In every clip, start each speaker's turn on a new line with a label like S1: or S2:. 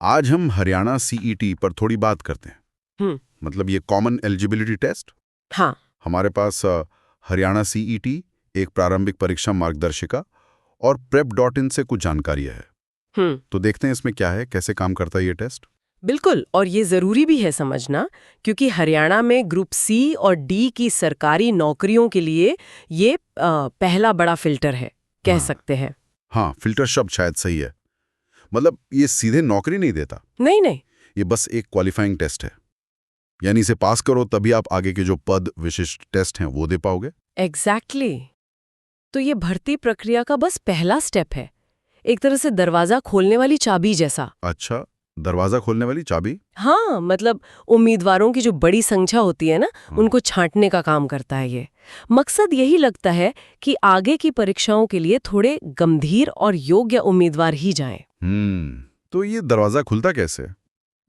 S1: आज हम हरियाणा सीईटी पर थोड़ी बात करते हैं।
S2: हम्म।
S1: मतलब ये कॉमन एलिजिबिलिटी टेस्ट।
S2: हाँ।
S1: हमारे पास हरियाणा सीईटी, एक प्रारंभिक परीक्षा मार्गदर्शिका और prep.in से कुछ जानकारी है। तो देखते हैं इसमें क्या है, कैसे काम करता है ये टेस्ट।
S2: बिल्कुल, और ये जरूरी भी है समझना, क्योंकि हरियाणा में ग्रुप सी और डी की सरकारी नौकरियों के लिए ये पहला बड़ा फिल्टर है, कह सकते हैं।
S1: हाँ, फिल्टर शब्द शायद सही है। मतलब ये सीधे नौकरी नहीं देता।
S2: नहीं नहीं।
S1: ये बस एक क्वालिफाइंग टेस्ट है, यानी इसे पास करो तभी आप आगे के जो पद विशिष्ट टेस्ट हैं वो दे पाओगे।
S2: एग्जैक्टली। तो ये भर्ती प्रक्रिया का बस पहला स्टेप है, एक तरह से दरवाजा खोलने वाली चाबी जैसा।
S1: अच्छा, दरवाजा खोलने वाली चाबी।
S2: हाँ, मतलब उम्मीदवारों की जो बड़ी संख्या होती है ना, उनको छांटने का काम करता है ये। मकसद यही लगता है कि आगे की परीक्षाओं के लिए थोड़े गंभीर और योग्य उम्मीदवार ही जाएं।
S1: तो ये दरवाजा खुलता कैसे?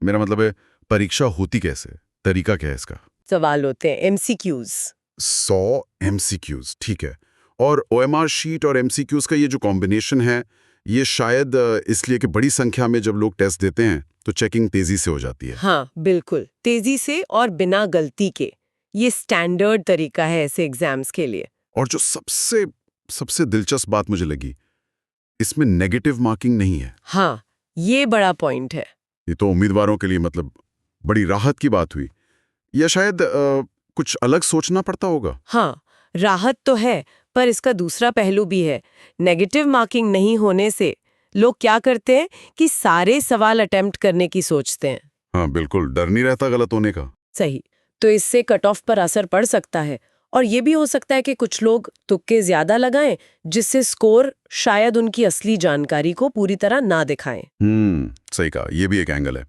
S1: मेरा मतलब है, परीक्षा होती कैसे, तरीका क्या है इसका?
S2: सवाल होते हैं एमसीक्यूज।
S1: 100 एमसीक्यूज, ठीक है। और ओएमआर शीट और एमसीक्यूज का ये जो कॉम्बिनेशन है, ये शायद इसलिए कि बड़ी संख्या में जब लोग टेस्ट देते हैं तो चेकिंग तेजी से हो जाती है।
S2: हाँ बिल्कुल, तेजी से और बिना गलती के। ये स्टैंडर्ड तरीका है ऐसे एग्जाम्स के लिए।
S1: और जो सबसे सबसे दिलचस्प बात मुझे लगी, इसमें नेगेटिव मार्किंग नहीं है।
S2: हाँ, ये बड़ा पॉइंट है।
S1: ये तो उम्मीदवारों के लिए मतलब बड़ी राहत की बात हुई। या शायद कुछ अलग सोचना पड़ता होगा।
S2: हाँ, राहत तो है, पर इसका दूसरा पहलू भी है। नेगेटिव मार्किंग नहीं होने से लोग क्या करते हैं कि सारे सवाल अटेम्प्ट करने की सोचते हैं।
S1: हाँ बिल्कुल, डर नहीं रहता गलत होने का।
S2: सही। तो इससे कट ऑफ पर असर पड़ सकता है, और ये भी हो सकता है कि कुछ लोग तुक्के ज्यादा लगाएं, जिससे स्कोर शायद उनकी असली जानकारी को पूरी तरह ना दिखाएं।
S1: सही कहा, ये भी एक एंगल है।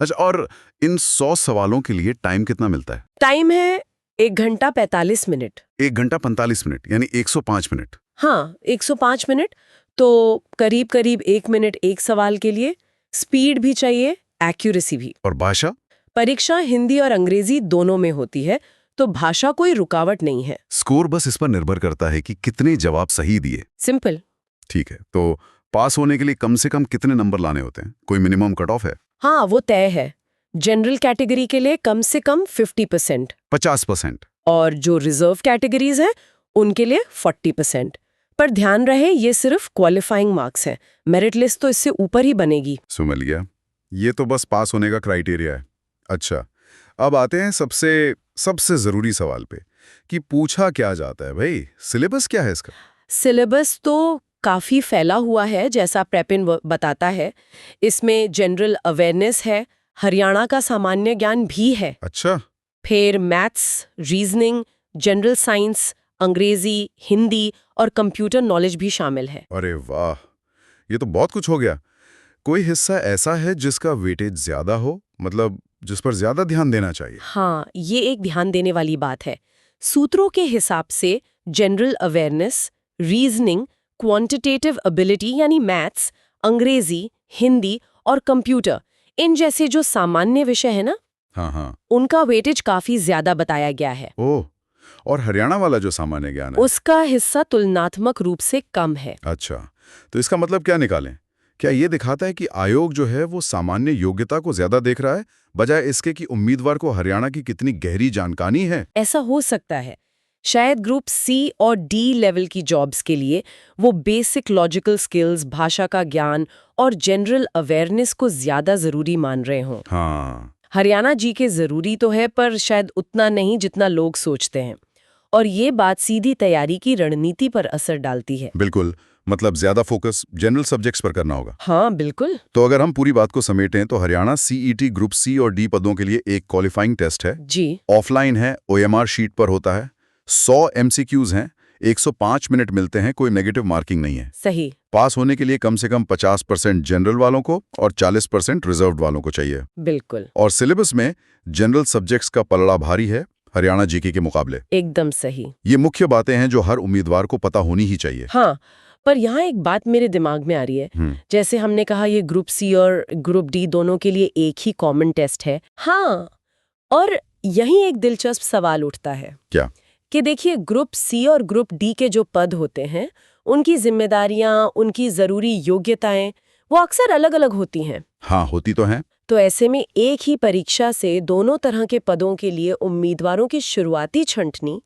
S1: अच्छा, और इन 100 सवालों के लिए टाइम कितना मिलता है?
S2: टाइम है 1 घंटा 45 मिनट।
S1: 1 घंटा 45 मिनट, यानी 105 मिनट।
S2: हाँ, 105 मिनट। तो करीब करीब 1 मिनट एक सवाल के लिए। स्पीड भी चाहिए, एक्यूरेसी भी।
S1: और भाषा?
S2: परीक्षा हिंदी और अंग्रेजी दोनों में होती है, तो भाषा कोई रुकावट नहीं है।
S1: स्कोर बस इस पर निर्भर करता है कि कितने जवाब सही दिए।
S2: सिंपल।
S1: ठीक है, तो पास होने के लिए कम से कम कितने नंबर लाने होते हैं? कोई मिनिमम कट ऑफ है?
S2: हाँ, वो तय है। जनरल कैटेगरी के लिए कम से कम 50%।
S1: 50%?
S2: और जो रिजर्व कैटेगरीज हैं उनके लिए 40%। पर ध्यान रहे, ये सिर्फ क्वालिफाइंग मार्क्स हैं। मेरिट लिस्ट तो इससे ऊपर ही बनेगी।
S1: समझ लिया, ये तो बस पास होने का क्राइटेरिया है। अच्छा, अब आते हैं सबसे जरूरी सवाल पे कि पूछा क्या जाता है भाई, सिलेबस क्या है इसका?
S2: सिलेबस तो काफी फैला हुआ है, जैसा प्रेपिन बताता है। इसमें जनरल अवेयरनेस है, हरियाणा का सामान्य ज्ञान भी है।
S1: अच्छा।
S2: फिर मैथ्स, रीजनिंग, जनरल साइंस, अंग्रेजी, हिंदी और कंप्यूटर नॉलेज भी शामिल है।
S1: अरे वाह, ये तो बहुत कुछ हो गया। कोई हिस्सा ऐसा है जिसका वेटेज ज्यादा हो, मतलब जिस पर ज्यादा ध्यान देना चाहिए?
S2: हाँ, ये एक ध्यान देने वाली बात है। सूत्रों के हिसाब से general awareness, reasoning, quantitative ability यानी मैथ्स, अंग्रेजी, हिंदी और कंप्यूटर, इन जैसे जो सामान्य विषय है ना,
S1: हाँ हाँ,
S2: उनका वेटेज काफी ज्यादा बताया गया है।
S1: ओह, और हरियाणा वाला जो सामान्य ज्ञान है
S2: उसका हिस्सा तुलनात्मक रूप से कम है।
S1: अच्छा, तो इसका मतलब क्या निकालें? क्या ये दिखाता है कि आयोग जो है वो सामान्य योग्यता को ज्यादा देख रहा है, बजाय इसके कि उम्मीदवार को हरियाणा की कितनी गहरी जानकारी है?
S2: ऐसा हो सकता है। शायद ग्रुप सी और डी लेवल की जॉब्स के लिए वो बेसिक लॉजिकल स्किल्स, भाषा का ज्ञान और जनरल अवेयरनेस को ज्यादा जरूरी मान रहे हों।
S1: हाँ,
S2: हरियाणा जी के जरूरी तो है, पर शायद उतना नहीं जितना लोग सोचते हैं। और ये बात सीधी तैयारी की रणनीति पर असर डालती है।
S1: बिल्कुल, मतलब ज्यादा फोकस जनरल सब्जेक्ट्स पर करना होगा।
S2: हाँ बिल्कुल।
S1: तो अगर हम पूरी बात को समेटें तो हरियाणा सीईटी ग्रुप सी और डी पदों के लिए एक क्वालिफाइंग टेस्ट है।
S2: जी।
S1: ऑफलाइन है, ओएमआर शीट पर होता है। 100 एमसीक्यूज हैं, 105 मिनट मिलते हैं, कोई नेगेटिव मार्किंग नहीं है।
S2: सही।
S1: पास होने के लिए कम से कम 50% जनरल वालों को और 40% रिजर्व्ड वालों को चाहिए।
S2: बिल्कुल।
S1: और सिलेबस में जनरल सब्जेक्ट्स का पलड़ा भारी है हरियाणा जीके के मुकाबले।
S2: एकदम सही।
S1: ये मुख्य बातें हैं जो हर उम्मीदवार को पता होनी ही चाहिए।
S2: हाँ, पर यहाँ एक बात मेरे दिमाग में आ रही है। जैसे हमने कहा, ये ग्रुप सी और ग्रुप डी दोनों के लिए एक ही कॉमन टेस्ट है। हाँ, और यही एक दिलचस्प सवाल उठता है।
S1: क्या?
S2: कि देखिए, ग्रुप सी और ग्रुप डी के जो पद होते हैं, उनकी जिम्मेदारियां, उनकी जरूरी योग्यताएं वो अक्सर अलग अलग होती हैं।
S1: हाँ, होती तो हैं।
S2: तो ऐसे में एक ही परीक्षा से दोनों तरह के पदों के लिए उम्मीदवारों की शुरुआती छंटनी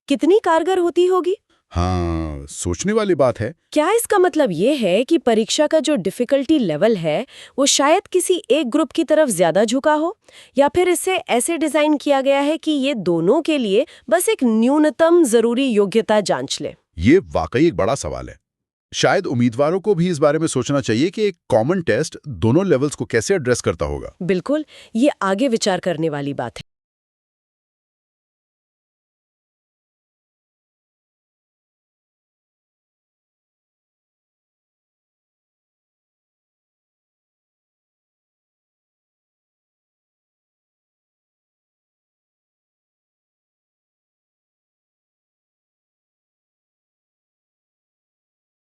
S2: कितनी कारगर होती होगी?
S1: हाँ, सोचने वाली बात है।
S2: क्या इसका मतलब ये है कि परीक्षा का जो डिफिकल्टी लेवल है वो शायद किसी एक ग्रुप की तरफ ज्यादा झुका हो, या फिर इसे ऐसे डिजाइन किया गया है कि ये दोनों के लिए बस एक न्यूनतम जरूरी योग्यता जांच ले?
S1: ये वाकई एक बड़ा सवाल है। शायद उम्मीदवारों को भी इस बारे में सोचना चाहिए कि एक कॉमन टेस्ट दोनों लेवल्स को कैसे एड्रेस करता होगा।
S2: बिल्कुल, ये आगे विचार करने वाली बात है।